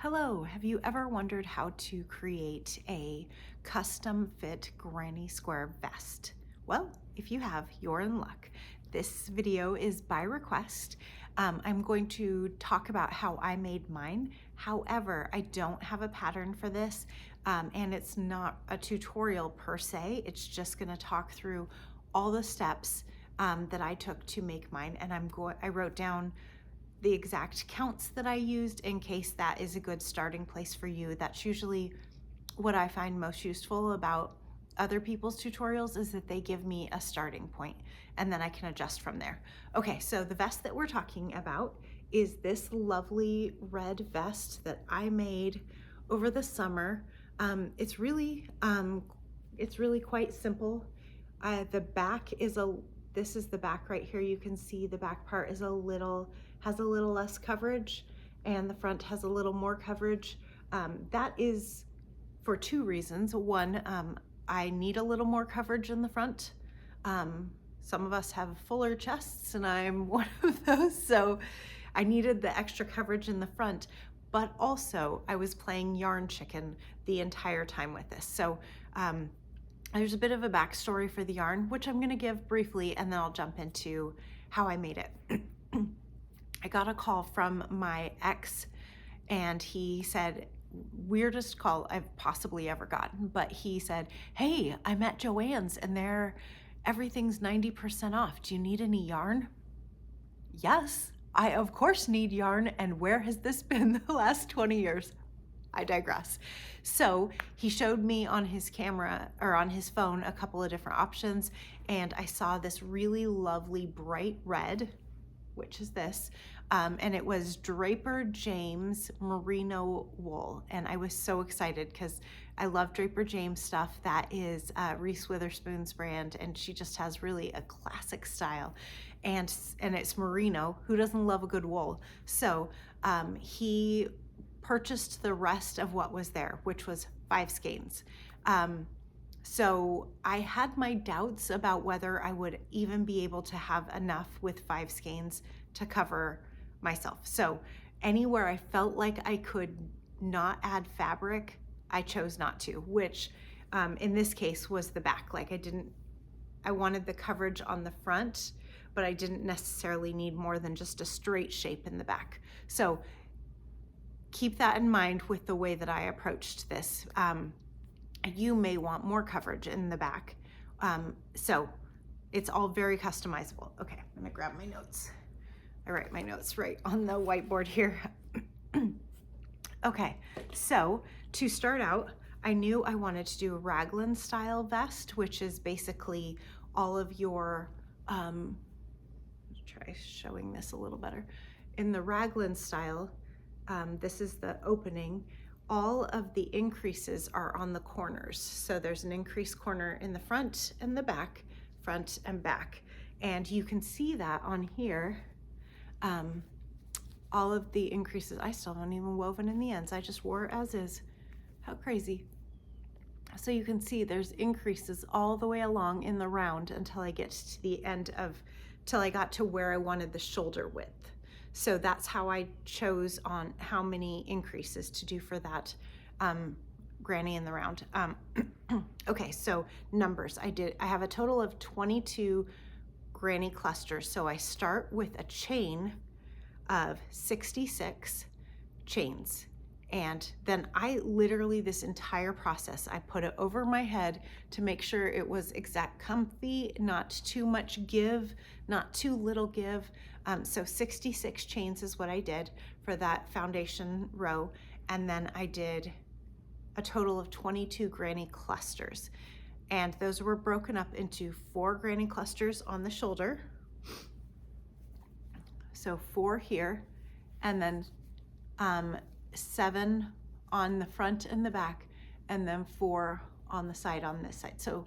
Hello, have you ever wondered how to create a custom fit granny square vest? Well, if you have, you're in luck. This video is by request. I'm going to talk about how I made mine. However, I don't have a pattern for this, and it's not a tutorial per se. It's just gonna talk through all the steps that I took to make mine, and I wrote down the exact counts that I used in case that is a good starting place for you. That's usually what I find most useful about other people's tutorials, is that they give me a starting point and then I can adjust from there. Okay, so the vest that we're talking about is this lovely red vest that I made over the summer. It's really quite simple. The back is this is the back right here. You can see the back part has a little less coverage, and the front has a little more coverage. That is for two reasons. One, I need a little more coverage in the front. Some of us have fuller chests, and I'm one of those, so I needed the extra coverage in the front. But also, I was playing yarn chicken the entire time with this. So there's a bit of a backstory for the yarn, which I'm gonna give briefly, and then I'll jump into how I made it. I got a call from my ex, and he said, weirdest call I've possibly ever gotten, but he said, "Hey, I'm at Joann's and everything's 90% off. Do you need any yarn?" Yes, I of course need yarn, and where has this been the last 20 years? I digress. So he showed me on his camera or on his phone a couple of different options, and I saw this really lovely bright red, which is this, and it was Draper James merino wool, and I was so excited because I love Draper James stuff. That is Reese Witherspoon's brand, and she just has really a classic style, and it's merino. Who doesn't love a good wool? So he purchased the rest of what was there, which was 5 skeins. So I had my doubts about whether I would even be able to have enough with 5 skeins to cover myself. So anywhere I felt like I could not add fabric, I chose not to, which in this case was the back. Like I wanted the coverage on the front, but I didn't necessarily need more than just a straight shape in the back. So keep that in mind with the way that I approached this. You may want more coverage in the back. So it's all very customizable. Okay, I'm gonna grab my notes. I write my notes right on the whiteboard here. Okay, so to start out, I knew I wanted to do a raglan style vest, which is basically all of your, try showing this a little better. In the raglan style, this is the opening. All of the increases are on the corners. So there's an increase corner in the front and the back, front and back. And you can see that on here, all of the increases. I still haven't even woven in the ends. I just wore it as is. How crazy. So you can see there's increases all the way along in the round until I get to the end till I got to where I wanted the shoulder width. So that's how I chose on how many increases to do for that granny in the round. Okay, so numbers. I have a total of 22 granny clusters. So I start with a chain of 66 chains. And then I literally, this entire process, I put it over my head to make sure it was exact comfy, not too much give, not too little give. So 66 chains is what I did for that foundation row. And then I did a total of 22 granny clusters. And those were broken up into 4 granny clusters on the shoulder. So 4 here, and then 7 on the front and the back, and then 4 on the side on this side. So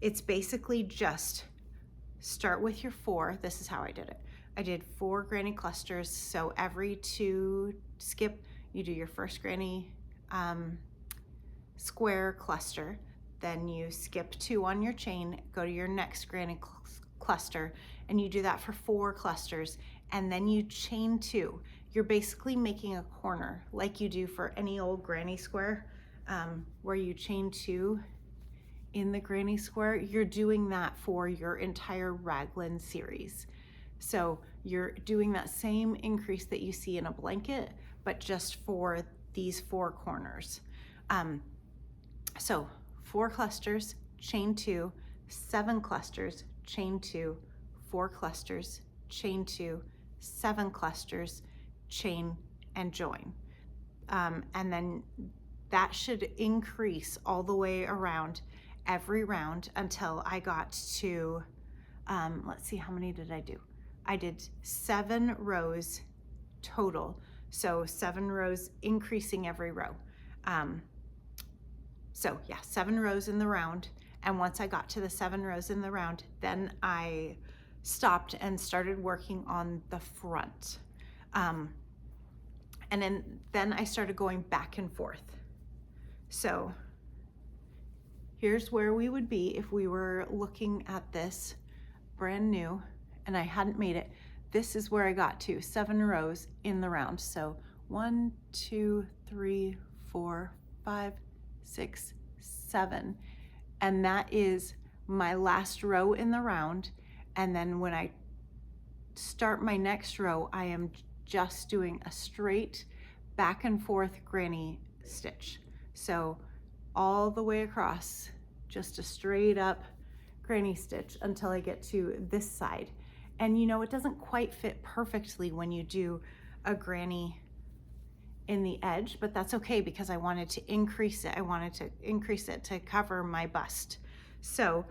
it's basically just start with your 4. This is how I did it. I did 4 granny clusters. So every 2 skip, you do your first granny square cluster, then you skip 2 on your chain, go to your next granny cluster, and you do that for 4 clusters, and then you chain 2. you're basically making a corner like you do for any old granny square, where you chain 2 in the granny square. You're doing that for your entire raglan series. So you're doing that same increase that you see in a blanket, but just for these 4 corners. So 4 clusters, chain 2, 7 clusters, chain 2, 4 clusters, chain 2, 7 clusters, chain and join. And then that should increase all the way around every round until I got to, let's see, how many did I do? I did 7 rows total. So 7 rows increasing every row. So yeah, 7 rows in the round. And once I got to the 7 rows in the round, then I stopped and started working on the front. And then I started going back and forth. So here's where we would be if we were looking at this brand new and I hadn't made it. This is where I got to, 7 rows in the round. So 1, 2, 3, 4, 5, 6, 7. And that is my last row in the round. And then when I start my next row, I am just doing a straight back and forth granny stitch. So all the way across, just a straight up granny stitch until I get to this side. And you know, it doesn't quite fit perfectly when you do a granny in the edge, but that's okay because I wanted to increase it. I wanted to increase it to cover my bust. So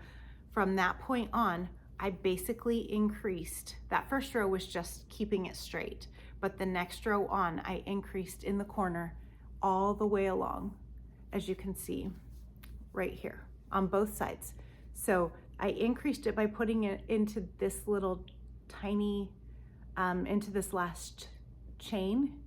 from that point on, I basically increased. That first row was just keeping it straight, but the next row on, I increased in the corner all the way along, as you can see right here on both sides. So I increased it by putting it into this little tiny, into this last chain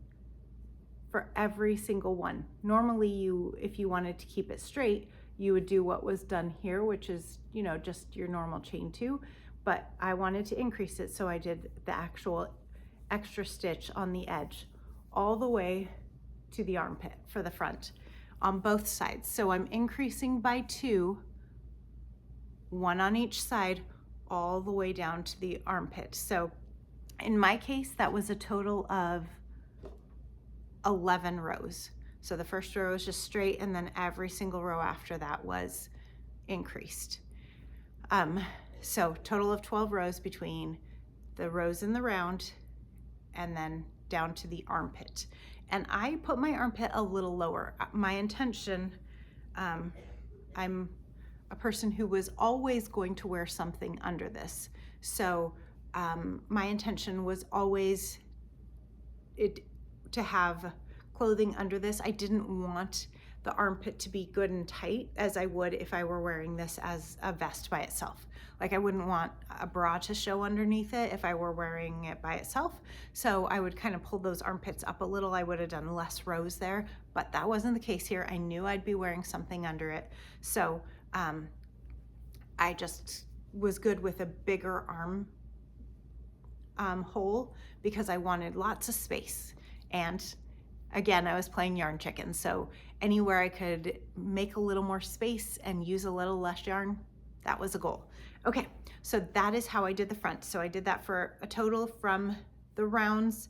for every single one. Normally if you wanted to keep it straight, you would do what was done here, which is, you know, just your normal chain 2, but I wanted to increase it. So I did the actual extra stitch on the edge all the way to the armpit for the front on both sides. So I'm increasing by 2, 1 on each side, all the way down to the armpit. So in my case, that was a total of 11 rows. So the first row was just straight, and then every single row after that was increased. So total of 12 rows between the rows in the round and then down to the armpit. And I put my armpit a little lower. My intention, I'm a person who was always going to wear something under this. So my intention was always to have clothing under this. I didn't want the armpit to be good and tight as I would if I were wearing this as a vest by itself. Like I wouldn't want a bra to show underneath it if I were wearing it by itself. So I would kind of pull those armpits up a little. I would have done less rows there, but that wasn't the case here. I knew I'd be wearing something under it. So I just was good with a bigger arm hole because I wanted lots of space. And again, I was playing yarn chicken, so anywhere I could make a little more space and use a little less yarn, that was a goal. Okay, so that is how I did the front. So I did that for a total from the rounds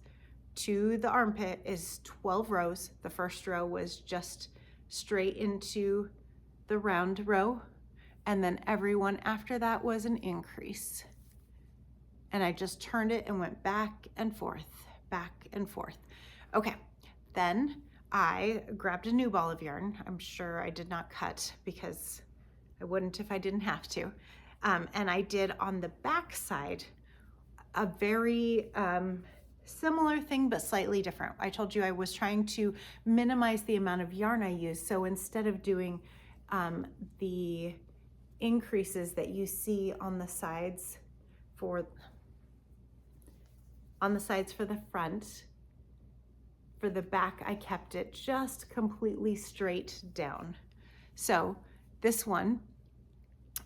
to the armpit is 12 rows. The first row was just straight into the round row, and then every one after that was an increase. And I just turned it and went back and forth, back and forth. Okay, then I grabbed a new ball of yarn. I'm sure I did not cut because I wouldn't if I didn't have to. And I did on the back side a very similar thing, but slightly different. I told you I was trying to minimize the amount of yarn I use. So instead of doing the increases that you see on the sides for the front, for the back, I kept it just completely straight down. So this one,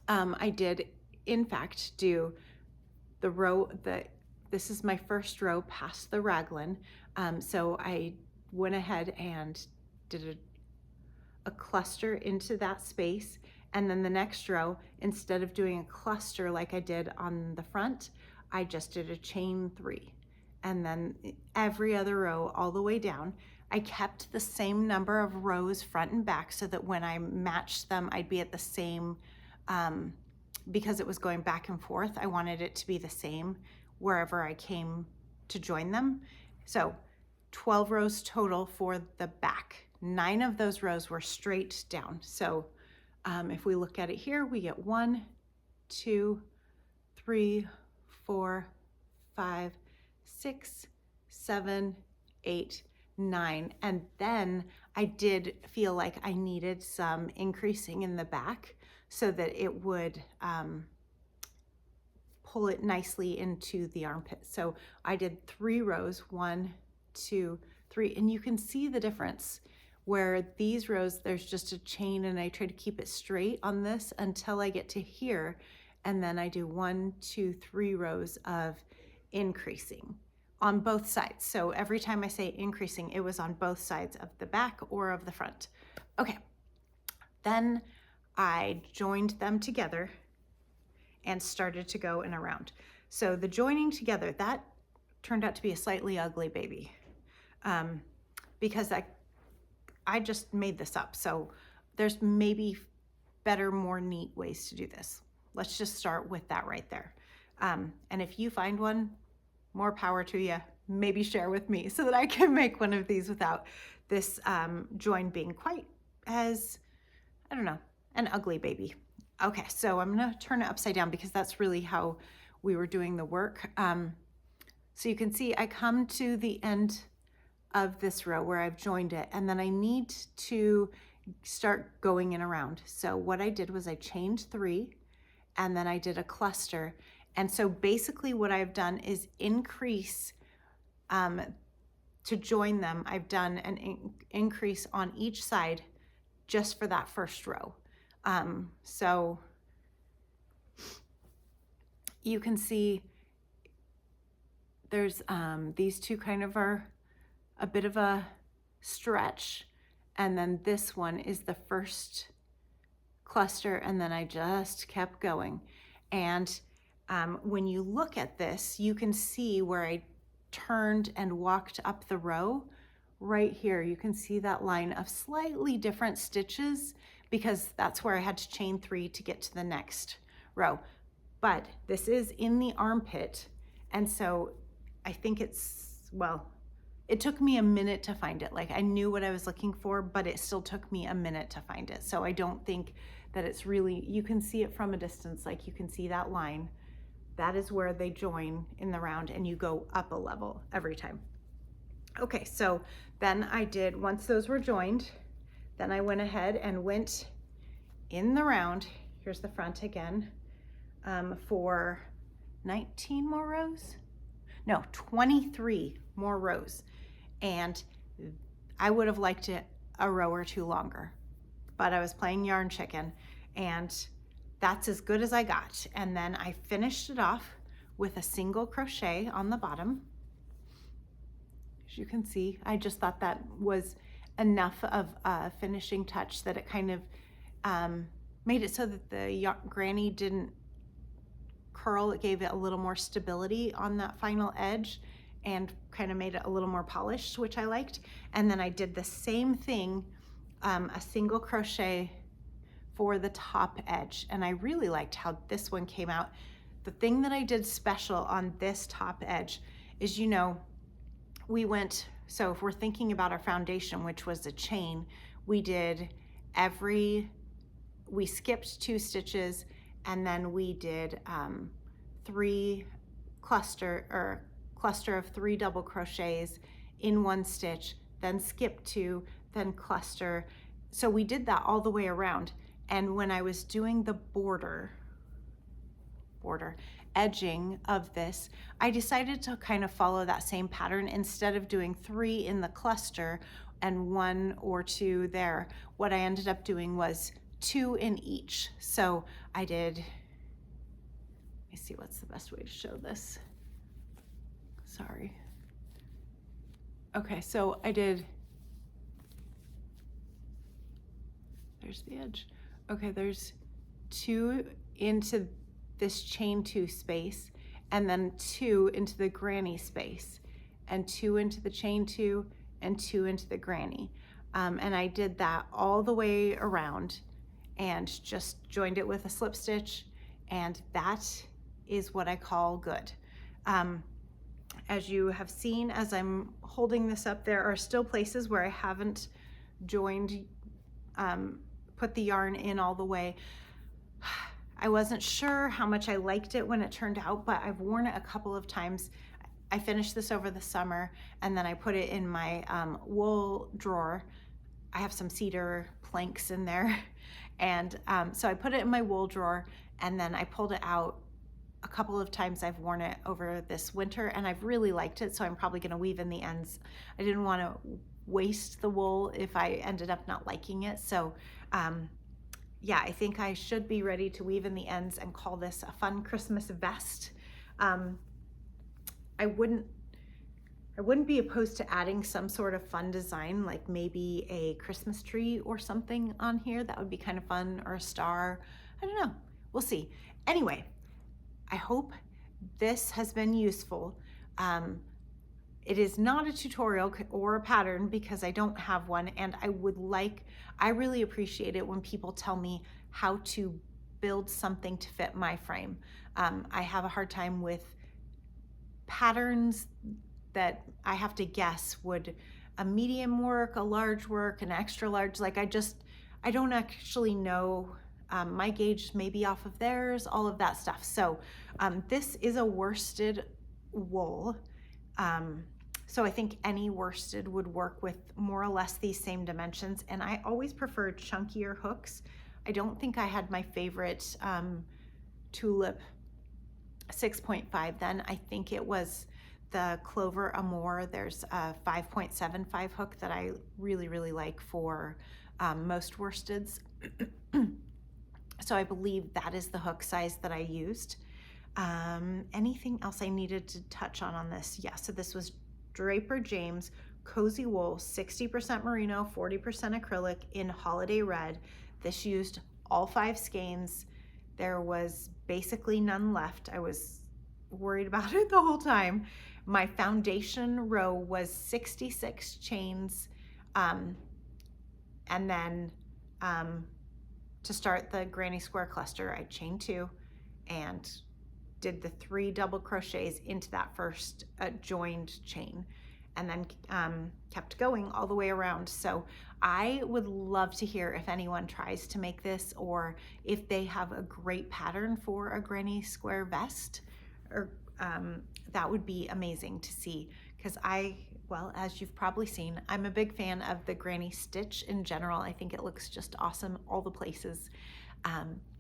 I did in fact do the this is my first row past the raglan. So I went ahead and did a cluster into that space. And then the next row, instead of doing a cluster like I did on the front, I just did a chain 3. And then every other row all the way down, I kept the same number of rows front and back so that when I matched them, I'd be at the same, because it was going back and forth, I wanted it to be the same wherever I came to join them. So 12 rows total for the back. 9 of those rows were straight down. So if we look at it here, we get 1, 2, 3, 4, 5, 6, 7, 8, 9. And then I did feel like I needed some increasing in the back so that it would pull it nicely into the armpit. So I did 3 rows, 1, 2, 3, and you can see the difference where these rows, there's just a chain and I try to keep it straight on this until I get to here. And then I do 1, 2, 3 rows of increasing on both sides. So every time I say increasing, it was on both sides of the back or of the front. Okay, then I joined them together and started to go in a round. So the joining together, that turned out to be a slightly ugly baby because I just made this up. So there's maybe better, more neat ways to do this. Let's just start with that right there. And if you find one, more power to you. Maybe share with me so that I can make one of these without this join being quite as, I don't know, an ugly baby. Okay, so I'm gonna turn it upside down because that's really how we were doing the work. So you can see I come to the end of this row where I've joined it, and then I need to start going in around. So what I did was I chained 3 and then I did a cluster. And so basically what I've done is increase to join them. I've done an increase on each side just for that first row. So you can see there's these two kind of are a bit of a stretch, and then this one is the first cluster, and then I just kept going. And when you look at this, you can see where I turned and walked up the row. Right here, you can see that line of slightly different stitches because that's where I had to chain 3 to get to the next row. But this is in the armpit, and so I think it's, well, it took me a minute to find it. Like I knew what I was looking for, but it still took me a minute to find it. So I don't think that it's really, you can see it from a distance, like you can see that line. That is where they join in the round, and you go up a level every time. Okay, so then I did, once those were joined, then I went ahead and went in the round. Here's the front again, for 19 more rows? No, 23 more rows. And I would have liked it a row or 2 longer, but I was playing yarn chicken, and that's as good as I got. And then I finished it off with a single crochet on the bottom. As you can see, I just thought that was enough of a finishing touch that it kind of made it so that the granny didn't curl. It gave it a little more stability on that final edge and kind of made it a little more polished, which I liked. And then I did the same thing, a single crochet for the top edge. And I really liked how this one came out. The thing that I did special on this top edge is, you know, we went, so if we're thinking about our foundation, which was a chain, we skipped 2 stitches, and then we did 3 cluster of 3 double crochets in 1 stitch, then skip 2, then cluster. So we did that all the way around. And when I was doing the border edging of this, I decided to kind of follow that same pattern. Instead of doing 3 in the cluster and 1 or 2 there, what I ended up doing was 2 in each. So I did, let me see what's the best way to show this. sorry. Okay, so I did, there's the edge. Okay, there's 2 into this chain 2 space, and then 2 into the granny space, and 2 into the chain 2, and 2 into the granny. And I did that all the way around and just joined it with a slip stitch, and that is what I call good. As you have seen, as I'm holding this up, there are still places where I haven't joined, put the yarn in all the way. I wasn't sure how much I liked it when it turned out, but I've worn it a couple of times. I finished this over the summer, and then I put it in my wool drawer. I have some cedar planks in there. And so I put it in my wool drawer, and then I pulled it out a couple of times. I've worn it over this winter, and I've really liked it, so I'm probably gonna weave in the ends. I didn't wanna waste the wool if I ended up not liking it. So yeah, I think I should be ready to weave in the ends and call this a fun Christmas vest. I wouldn't be opposed to adding some sort of fun design, like maybe a Christmas tree or something on here. That would be kind of fun, or a star. I don't know, we'll see. Anyway, I hope this has been useful. It is not a tutorial or a pattern because I don't have one, and I really appreciate it when people tell me how to build something to fit my frame. I have a hard time with patterns that I have to guess, would a medium work, a large work, an extra large? Like I don't actually know. My gauge may be off of theirs, all of that stuff. So this is a worsted wool. So I think any worsted would work with more or less these same dimensions. And I always preferred chunkier hooks. I don't think I had my favorite tulip 6.5 then. I think it was the Clover Amour. There's a 5.75 hook that I really, really like for most worsteds. So I believe that is the hook size that I used. Anything else I needed to touch on this? Yeah, so this was Draper James Cozy Wool, 60% merino, 40% acrylic in holiday red. This used all 5 skeins. There was basically none left. I was worried about it the whole time. My foundation row was 66 chains, and then to start the granny square cluster, I chained 2 and did the 3 double crochets into that first joined chain, and then kept going all the way around. So I would love to hear if anyone tries to make this, or if they have a great pattern for a granny square vest, or that would be amazing to see, because well, as you've probably seen, I'm a big fan of the granny stitch in general. I think it looks just awesome all the places.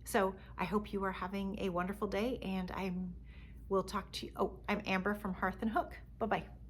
So I hope you are having a wonderful day, and will talk to you. Oh, I'm Amber from Hearth and Hook. Bye-bye.